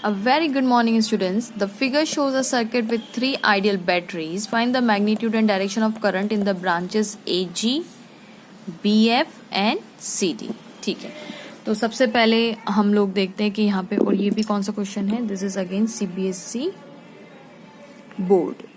A very good morning, students. The figure shows a circuit with three ideal batteries. Find the magnitude and direction of current in the branches AG, BF and CD. ठीक है, तो सबसे पहले हम लोग देखते हैं कि यहाँ पे, और ये भी कौन सा क्वेश्चन है, this is again CBSE board.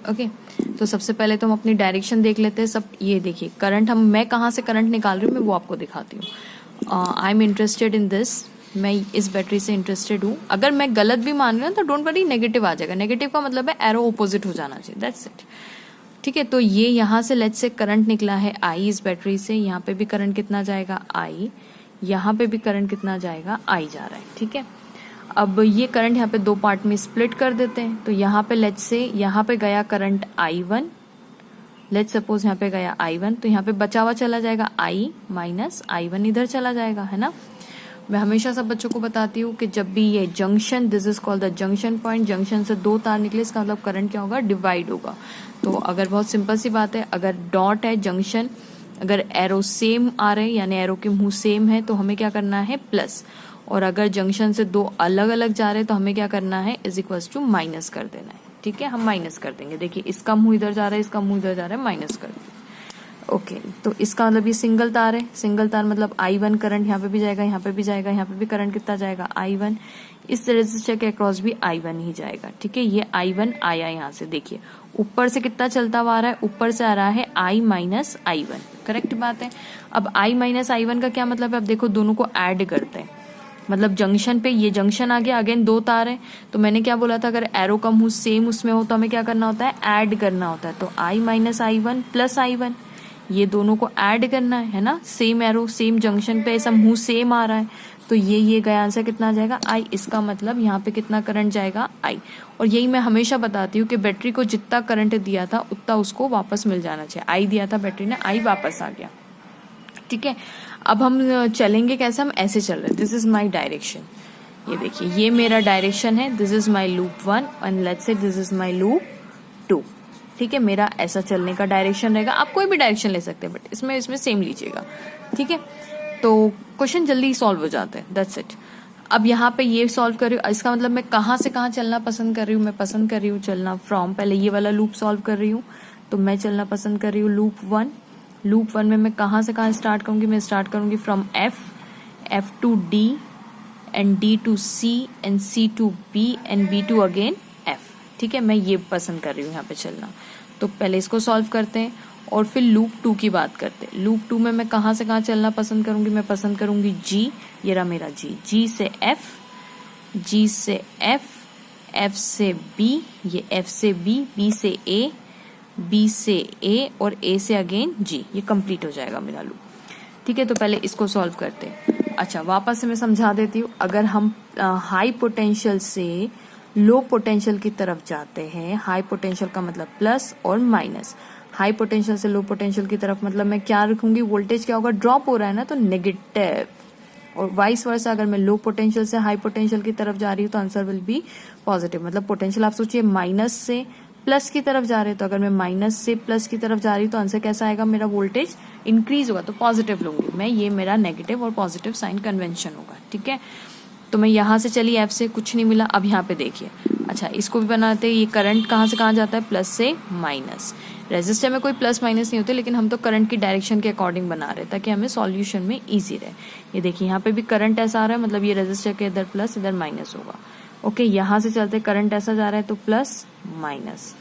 Okay, तो सबसे पहले तो हम अपनी डायरेक्शन देख लेते हैं. सब ये देखिए करंट, मैं कहाँ से करंट निकाल रही हूँ मैं वो आपको दिखाती हूँ. I am interested in this, मैं इस बैटरी से इंटरेस्टेड हूँ. अगर मैं गलत भी मान रही हूँ तो डोंट वरी, नेगेटिव आ जाएगा. नेगेटिव का मतलब है एरो ऑपोजिट हो जाना चाहिए, दैट्स इट. ठीक है, तो ये यहाँ से लेट्स से करंट निकला है आई इस बैटरी से. यहाँ पे भी करंट कितना जाएगा आई, यहाँ पे भी करंट कितना जाएगा आई जा रहा है. ठीक है, अब ये करंट यहाँ पे दो पार्ट में स्प्लिट कर देते हैं. तो यहाँ पे लेट्स से यहाँ पे गया करंट I1, लेट्स सपोज यहाँ पे गया I1, तो यहाँ पे बचा हुआ चला जाएगा I माइनस I1 इधर चला जाएगा, है ना. मैं हमेशा सब बच्चों को बताती हूँ कि जब भी ये junction, this is called the junction point, junction से दो तार निकले इसका मतलब करंट क्या होगा, डिवाइड होगा. तो अगर बहुत सिंपल सी बात है, अगर डॉट है जंक्शन, अगर एरो सेम आ रहे हैं यानी एरो के मुंह सेम है तो हमें क्या करना है प्लस, और अगर जंक्शन से दो अलग अलग जा रहे हैं तो हमें क्या करना है इज इक्वल्स टू माइनस कर देना है. ठीक है, हम माइनस कर देंगे. देखिए इसका मुंह इधर जा रहा है, इसका मुंह इधर जा रहा है, माइनस कर देंगे. ओके, तो इसका मतलब ये सिंगल तार है. सिंगल तार मतलब I1 करंट यहाँ पे भी जाएगा, यहाँ पे भी जाएगा, यहाँ पे भी करंट कितना जाएगा I1. इस रेजिस्टर के अक्रॉस भी I1 ही जाएगा. ठीक है, ये I1 आया यहाँ से. देखिए ऊपर से कितना चलता हुआ आ रहा है, ऊपर से आ रहा है I माइनस I1. करेक्ट बात है. अब I माइनस I1 का क्या मतलब है, अब देखो दोनों को ऐड करते हैं. मतलब जंक्शन पे ये जंक्शन आ गया, अगेन दो तार है. तो मैंने क्या बोला था, अगर एरो का मुंह सेम उसमें हो तो हमें क्या करना होता है, ऐड करना होता है. तो I minus I1 plus I1, ये दोनों को ऐड करना है ना. सेम एरो सेम जंक्शन पे ऐसा मुंह सेम आ रहा है, तो ये गया आंसर कितना आ जाएगा आई. इसका मतलब यहाँ पे कितना करंट जाएगा आई. और यही मैं हमेशा बताती हूँ कि बैटरी को जितना करंट दिया था उतना उसको वापस मिल जाना चाहिए. आई दिया था बैटरी ने, आई वापस आ गया. ठीक है, अब हम चलेंगे कैसे, हम ऐसे चल रहे. दिस इज माई डायरेक्शन, ये देखिए ये मेरा डायरेक्शन है. This is my loop 1 and let's say this is my loop 2. ठीक है, मेरा ऐसा चलने का डायरेक्शन रहेगा. आप कोई भी डायरेक्शन ले सकते हैं बट इसमें सेम लीजिएगा. ठीक है, तो क्वेश्चन जल्दी सॉल्व हो जाते हैं, दैट्स इट. अब यहाँ पे ये सॉल्व कर रही हूँ, इसका मतलब मैं कहाँ से कहाँ चलना पसंद कर रही हूँ, मैं पसंद कर रही हूँ चलना फ्रॉम, पहले ये वाला लूप सॉल्व कर रही हूँ तो मैं चलना पसंद कर रही हूँ लूप 1. लूप 1 में मैं कहाँ से कहाँ स्टार्ट करूंगी, मैं स्टार्ट करूंगी from F to D and D to C and C to B and B to again F. ठीक है, मैं ये पसंद कर रही हूँ यहाँ पे चलना. तो पहले इसको सॉल्व करते हैं और फिर लूप 2 की बात करते हैं. लूप 2 में मैं कहाँ से कहाँ चलना पसंद करूंगी, मैं पसंद करूंगी G, ये रहा मेरा G से F, G से F, F से B, ये F से B, B से A, B से A और A से अगेन G. ये कंप्लीट हो जाएगा मेरा लूप. ठीक है, तो पहले इसको सॉल्व करते हैं. अच्छा, वापस से मैं समझा देती हूँ. अगर हम हाई पोटेंशियल से लो पोटेंशियल की तरफ जाते हैं, हाई पोटेंशियल का मतलब प्लस और माइनस, हाई पोटेंशियल से लो पोटेंशियल की तरफ मतलब मैं क्या रखूंगी, वोल्टेज क्या होगा, ड्रॉप हो रहा है ना, तो नेगेटिव. और वाइस वर्सा, अगर मैं लो पोटेंशियल से हाई पोटेंशियल की तरफ जा रही हूँ तो आंसर विल बी पॉजिटिव. मतलब पोटेंशियल आप सोचिए माइनस से प्लस की तरफ जा रहे हैं, तो अगर मैं माइनस से प्लस की तरफ जा रही हूँ तो आंसर कैसा आएगा, मेरा वोल्टेज इंक्रीज होगा, तो पॉजिटिव लूंगी मैं. ये मेरा नेगेटिव और पॉजिटिव साइन कन्वेंशन होगा. ठीक है, तो मैं यहाँ से चली F से, कुछ नहीं मिला. अब यहाँ पे देखिए, अच्छा इसको भी बनाते हैं. ये करंट कहाँ से कहाँ जाता है, प्लस से माइनस. रेजिस्टर में कोई प्लस माइनस नहीं होते, लेकिन हम तो करंट की डायरेक्शन के अकॉर्डिंग बना रहे हैं ताकि हमें सॉल्यूशन में इजी रहे. ये देखिए यहाँ पे भी करंट ऐसा आ रहा है, मतलब ये रेजिस्टर के इधर प्लस इधर माइनस होगा. ओके, यहाँ से चलते करंट ऐसा जा रहा है तो प्लस माइनस,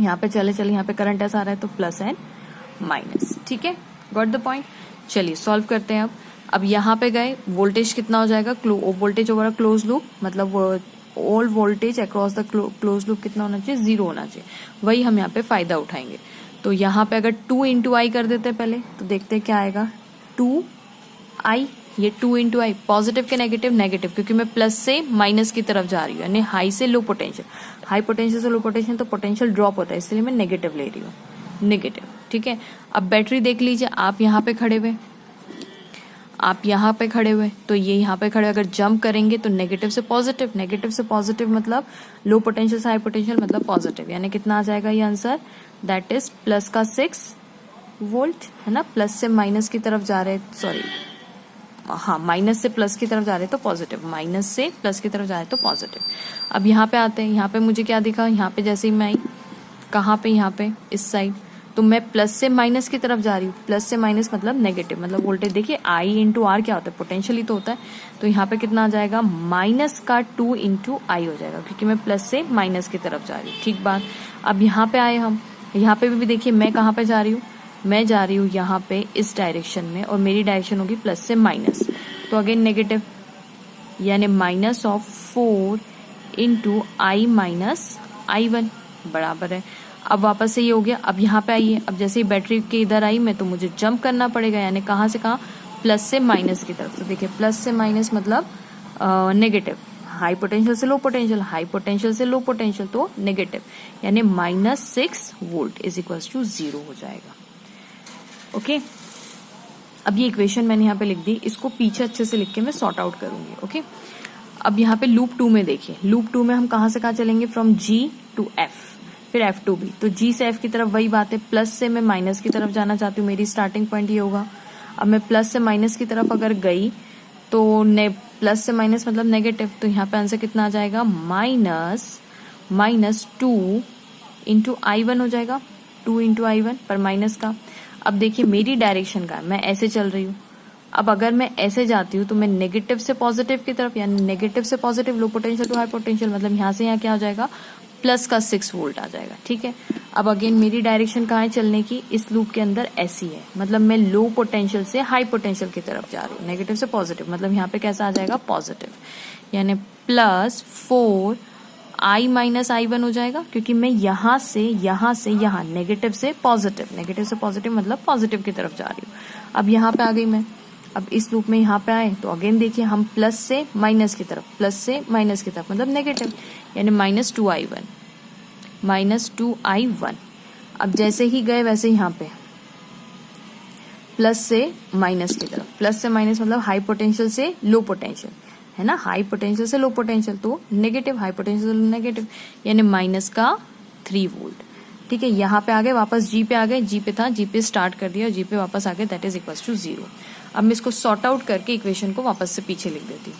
यहाँ पे चले यहाँ पे करंट ऐसा आ रहा है तो प्लस एंड माइनस. ठीक है, गॉट द पॉइंट. चलिए सॉल्व करते हैं. अब यहाँ पे गए, वोल्टेज कितना हो जाएगा, वोल्टेज ओवर क्लोज लूप, मतलब all voltage across the close loop कितना होना चाहिए, 0 होना चाहिए. वही हम यहाँ पे फायदा उठाएंगे. तो यहाँ पे अगर 2 इंटू आई कर देते हैं पहले, तो देखते हैं क्या आएगा, 2i. ये 2 इंटू आई, पॉजिटिव के नेगेटिव, नेगेटिव क्योंकि मैं प्लस से माइनस की तरफ जा रही हूँ, यानी हाई से लो पोटेंशियल. हाई पोटेंशियल से लो पोटेंशियल तो पोटेंशियल ड्रॉप होता है, इसलिए मैं नेगेटिव ले रही हूँ, नेगेटिव. ठीक है, अब बैटरी देख लीजिए, आप यहाँ पे खड़े हुए, आप यहाँ पे खड़े हुए, तो ये यहाँ पे खड़े, अगर जंप करेंगे तो नेगेटिव से पॉजिटिव, नेगेटिव से पॉजिटिव मतलब लो पोटेंशियल से हाई पोटेंशियल मतलब पॉजिटिव. यानी कितना आ जाएगा ये आंसर, दैट इज प्लस का 6 वोल्ट, है ना. प्लस से माइनस की तरफ जा रहे, सॉरी हाँ माइनस से प्लस की तरफ जा रहे हैं तो पॉजिटिव, माइनस से प्लस की तरफ जा रहे हैं तो पॉजिटिव। अब यहाँ पे आते हैं, यहाँ पे मुझे क्या दिखा, यहाँ पे जैसे ही मैं आई, कहाँ पे, यहाँ पे इस साइड, तो मैं प्लस से माइनस की तरफ जा रही हूँ। प्लस से माइनस मतलब नेगेटिव, मतलब वोल्टेज देखिए आई इंटू आर क्या होता है, पोटेंशियल ही तो होता है। तो यहाँ पे कितना आ जाएगा, माइनस का 2 इंटू आई हो जाएगा, क्योंकि मैं प्लस से माइनस की तरफ जा रही हूँ। ठीक बात। अब यहाँ पे आए हम, यहाँ पे भी देखिए मैं कहाँ पे जा रही हूँ, मैं जा रही हूँ यहाँ पे इस डायरेक्शन में, और मेरी डायरेक्शन होगी प्लस से माइनस, तो अगेन नेगेटिव, यानी minus of 4 into I minus I1 बराबर है। अब वापस से ये हो गया। अब यहाँ पे आइए, अब जैसे ही बैटरी के इधर आई मैं, तो मुझे जंप करना पड़ेगा, यानी कहाँ से कहाँ, प्लस से माइनस की तरफ। तो देखिए प्लस से माइनस मतलब नेगेटिव, हाई पोटेंशियल से लो पोटेंशियल, हाई पोटेंशियल से लो पोटेंशियल, तो नेगेटिव, यानी -6 वोल्ट इज इक्वल्स टू 0 हो जाएगा। ओके, अब ये इक्वेशन मैंने यहाँ पे लिख दी, इसको पीछे अच्छे से लिख के मैं सॉर्ट आउट करूंगी। ओके, अब यहाँ पे लूप 2 में देखिए, लूप 2 में हम कहाँ से कहाँ चलेंगे, फ्रॉम G टू F, फिर F टू B, तो G से F की तरफ वही बात है, प्लस से मैं माइनस की तरफ जाना चाहती हूँ, मेरी स्टार्टिंग पॉइंट ये होगा। अब मैं प्लस से माइनस की तरफ अगर गई तो प्लस से माइनस मतलब नेगेटिव, तो यहाँ पे आंसर कितना आ जाएगा, -2 इंटू I1 हो जाएगा, 2 इंटू I1 पर माइनस का। अब देखिए मेरी डायरेक्शन का, मैं ऐसे चल रही हूँ। अब अगर मैं ऐसे जाती हूँ तो मैं नेगेटिव से पॉजिटिव की तरफ, यानी नेगेटिव से positive, low potential to high potential, मतलब यहाँ से यहाँ क्या हो जाएगा, प्लस का 6 वोल्ट आ जाएगा। ठीक है, अब अगेन मेरी डायरेक्शन कहाँ है चलने की, इस लूप के अंदर ऐसी है, मतलब मैं लो पोटेंशियल से हाई पोटेंशियल की तरफ जा रही हूँ, नेगेटिव से पॉजिटिव, मतलब यहाँ पे कैसा आ जाएगा, पॉजिटिव, यानी +4 I माइनस I1 हो जाएगा, क्योंकि मैं यहाँ से यहाँ नेगेटिव से पॉजिटिव मतलब पॉजिटिव की तरफ जा रही हूँ। अब यहाँ पे आ गई मैं, अब इस लूप में यहाँ पे आए तो अगेन देखिए हम प्लस से माइनस की तरफ मतलब नेगेटिव, यानी -2I1। अब जैसे ही गए वैसे यहाँ पे प्लस से माइनस की तरफ, प्लस से माइनस मतलब हाई पोटेंशियल से लो पोटेंशियल है ना, हाई पोटेंशियल से लो पोटेंशियल तो नेगेटिव, हाई पोटेंशियल से नेगेटिव, यानी -3 वोल्ट। ठीक है, यहाँ पे आ गए, वापस जी पे आ गए, जी पे था, जी पे स्टार्ट कर दिया और जी पे वापस आ गए, दैट इज इक्वल्स टू 0। अब मैं इसको सॉर्ट आउट करके इक्वेशन को वापस से पीछे लिख देती हूँ।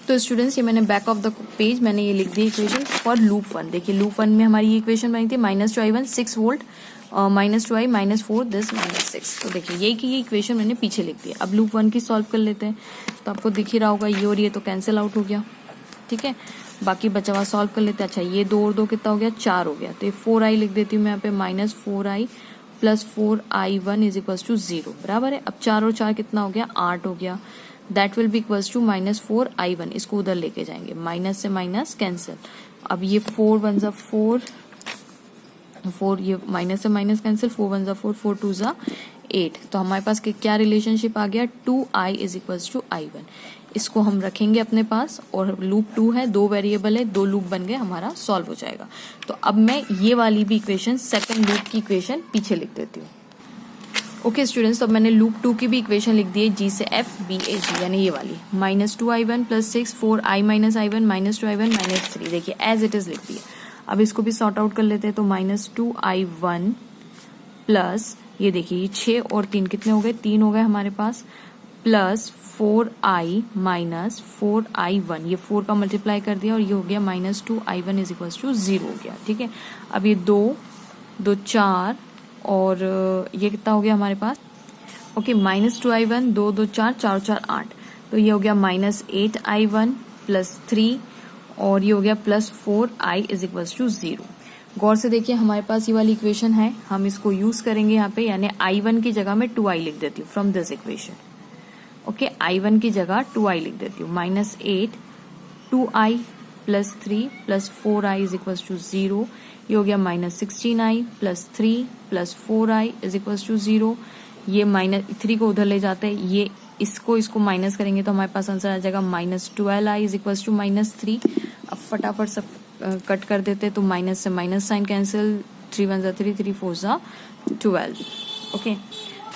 तो स्टूडेंट्स, ये मैंने बैक ऑफ द पेज मैंने ये लिख दी इक्वेशन फॉर लूप 1। देखिए लूप 1 में हमारी ये इक्वेशन बनी थी, -2I1 6 वोल्ट, -2I -4 दिस -6। तो देखिए यही की ये इक्वेशन मैंने पीछे लिख दी। अब लूप 1 की सॉल्व कर लेते हैं, तो आपको दिख ही रहा होगा ये और ये तो कैंसिल आउट हो गया। ठीक है, बाकी बचा हुआ सॉल्व कर लेते हैं। अच्छा, ये 2 और 2 कितना हो गया, 4 हो गया, तो ये 4I लिख देती हूँ मैं यहाँ पे, -4I + 4I1 is equals to 0 बराबर है। अब 4 और 4 कितना हो गया, 8 हो गया, that will be equals to -4I1। इसको उधर लेके जाएंगे, माइनस से माइनस कैंसिल। अब ये 4 1 जा 4, ये माइनस से माइनस कैंसिल, 4 1 जा 4, 4 2 जा 8। तो हमारे पास क्या रिलेशनशिप आ गया, 2I is equals to I1। इसको हम रखेंगे अपने पास, और लूप 2 है, 2 वेरिएबल है, 2 लूप बन गए, हमारा सॉल्व हो जाएगा। तो अब मैं ये वाली भी इक्वेशन, सेकंड लूप की इक्वेशन पीछे लिख देती हूँ। ओके स्टूडेंट्स, तो मैंने लूप 2 की भी इक्वेशन लिख दी है, G से F B A G, यानी ये वाली -2I1 + 6 4I - I1 -2I1 -3। देखिए एज इट इज लिख दी है। अब इसको भी सॉर्ट आउट कर लेते हैं, तो -2I1 प्लस ये देखिए ये 6 और 3 कितने हो गए, 3 हो गए हमारे पास, प्लस 4I - 4I1, ये 4 का मल्टीप्लाई कर दिया और ये हो गया -2I1 इज इक्वल्स टू 0 हो गया। ठीक है, अब ये 2 2 4 और ये कितना हो गया हमारे पास, ओके -2I1 2 2 4 4 4 8, तो ये हो गया -8I1 + 3 और ये हो गया +4I इज इक्वल्स टू 0। गौर से देखिए हमारे पास ये वाली इक्वेशन है, हम इसको यूज करेंगे यहाँ पे, यानी I1 की जगह में 2I लिख देती हूँ from this equation. Okay, I1 की जगह 2I लिख देती हूँ, -8 2I + 3 + 4I is equals to 0। ये हो गया -16I + 3 + 4I is equals to 0। ये -3 को उधर ले जाते हैं, ये इसको माइनस करेंगे तो हमारे पास आंसर आ जाएगा -12I इज इक्वल्स टू -3। अब फटाफट सब कट कर देते हैं, तो माइनस से माइनस साइन कैंसिल, 3 1 जा 3 3 4 जा 12। ओके,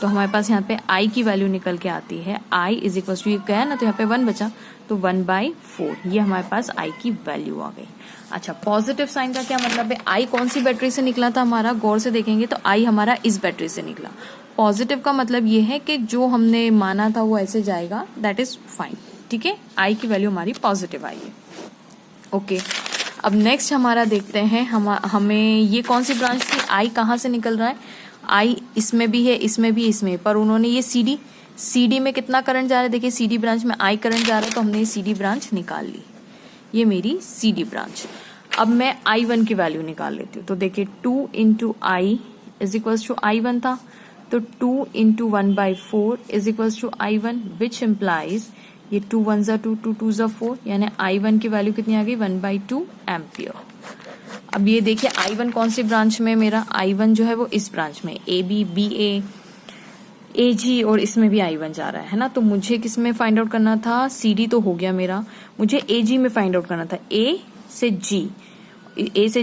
तो हमारे पास यहाँ पे I की वैल्यू निकल के आती है, I इज इक्वल्स टू, ये गया ना तो यहाँ पे 1 बचा, तो 1/4, ये हमारे पास I की वैल्यू आ गई। अच्छा, पॉजिटिव साइन का क्या मतलब है, I कौन सी बैटरी से निकला था हमारा, गौर से देखेंगे तो I हमारा इस बैटरी से निकला, पॉजिटिव का मतलब ये है कि जो हमने माना था वो ऐसे जाएगा, दैट इज फाइन। ठीक है, आई की वैल्यू हमारी पॉजिटिव आई है। ओके, अब नेक्स्ट हमारा देखते हैं हमें ये कौन सी ब्रांच थी, आई कहाँ से निकल रहा है, आई इसमें भी है, इसमें भी, इसमें, पर उन्होंने ये सीडी में कितना करंट जा रहा है, देखिए सीडी ब्रांच में आई करंट जा रहा है, तो हमने ये सीडी ब्रांच निकाल ली, ये मेरी सीडी ब्रांच। अब मैं I1 की वैल्यू निकाल लेती हूँ, तो देखिए 2 into I is equals to I1 था, तो 2 into 1/4 is equals to I1, which implies ये 2 1 जा 2, 2 2 जा 4, यानी I1 की वैल्यू कितनी आ गई 1/2 एम्पियर। अब ये देखिए I1 कौन सी ब्रांच में, मेरा I1 जो है वो इस ब्रांच में AB BA AG, और इसमें भी I1 जा रहा है ना, तो मुझे किस में फाइंड आउट करना था, CD तो हो गया मेरा, मुझे AG में फाइंड आउट करना था, A से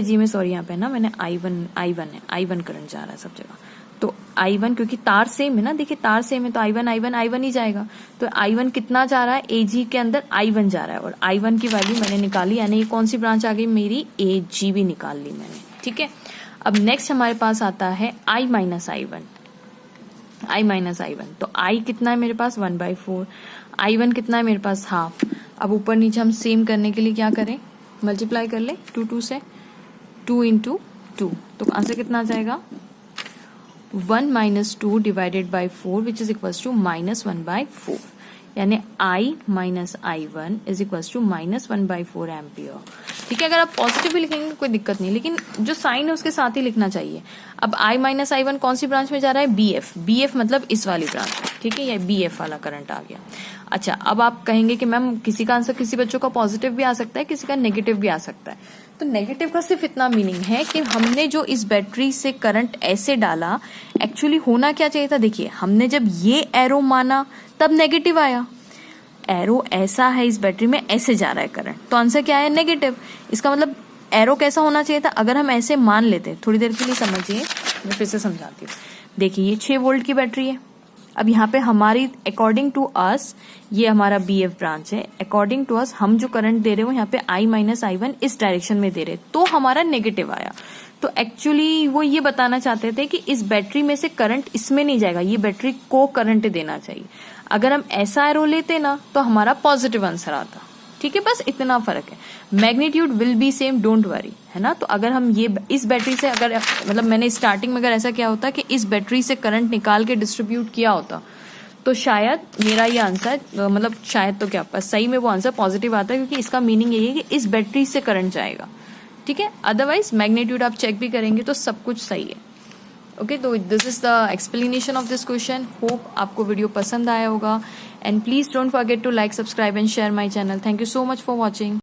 G में, सॉरी यहाँ पे ना मैंने I1 करंट जा रहा है सब जगह, तो I1 क्योंकि तार सेम है ना, देखिए तार सेम है तो I1 ही जाएगा, तो I1 कितना जा रहा है, AG के अंदर I1 जा रहा है, और I1 की वैल्यू मैंने निकाली, यानी ये कौन सी ब्रांच आ गई मेरी, AG भी निकाल ली मैंने। ठीक है, अब नेक्स्ट हमारे पास आता है I माइनस I1, तो I कितना है मेरे पास 1/4, I1 कितना है मेरे पास हाफ। अब ऊपर नीचे हम सेम करने के लिए क्या करें, मल्टीप्लाई कर ले 2 से, 2 इंटू 2, तो आंसर कितना आ जाएगा 1 minus 2 divided by 4 which is equals to -1/4, यानी I minus I1 is equals to -1/4 ampere. ठीक है, अगर आप पॉजिटिव भी लिखेंगे कोई दिक्कत नहीं, लेकिन जो साइन है उसके साथ ही लिखना चाहिए। अब I माइनस I1 कौन सी ब्रांच में जा रहा है, BF मतलब इस वाली ब्रांच। ठीक है, ये BF वाला करंट आ गया। अच्छा, अब आप कहेंगे कि मैम किसी का आंसर, किसी बच्चों का पॉजिटिव भी आ सकता है, किसी का नेगेटिव भी आ सकता है, तो नेगेटिव का सिर्फ इतना मीनिंग है कि हमने जो इस बैटरी से करंट ऐसे डाला, एक्चुअली होना क्या चाहिए था, देखिए हमने जब ये एरो माना तब नेगेटिव आया, एरो ऐसा है इस बैटरी में, ऐसे जा रहा है करंट, तो आंसर क्या है नेगेटिव। इसका मतलब एरो कैसा होना चाहिए था, अगर हम ऐसे मान लेते, थोड़ी देर के लिए समझिए, मैं फिर से समझाती हूँ। देखिए ये 6 वोल्ट की बैटरी है, अब यहाँ पे हमारी अकॉर्डिंग टू अस, ये हमारा BF ब्रांच है, अकॉर्डिंग टू अस हम जो करंट दे रहे हो यहाँ पे I माइनस I1 इस डायरेक्शन में दे रहे, तो हमारा नेगेटिव आया। तो एक्चुअली वो ये बताना चाहते थे कि इस बैटरी में से करंट इसमें नहीं जाएगा, ये बैटरी को करंट देना चाहिए। अगर हम ऐसा एरो लेते ना तो हमारा पॉजिटिव आंसर आता। ठीक है, बस इतना फर्क है, magnitude will be same, don't worry, है ना। तो अगर हम ये इस बैटरी से, अगर मतलब मैंने स्टार्टिंग में अगर ऐसा किया होता कि इस बैटरी से करंट निकाल के डिस्ट्रीब्यूट किया होता, तो शायद मेरा ये आंसर, मतलब शायद तो क्या बस सही में वो आंसर पॉजिटिव आता है, क्योंकि इसका मीनिंग यही है कि इस बैटरी से करंट जाएगा। ठीक है, अदरवाइज मैग्नीट्यूड आप चेक भी करेंगे तो सब कुछ सही है। ओके, तो this is the explanation of this question. Hope आपको वीडियो पसंद आया होगा, and please don't forget to like, subscribe and share my channel. Thank you so much for watching.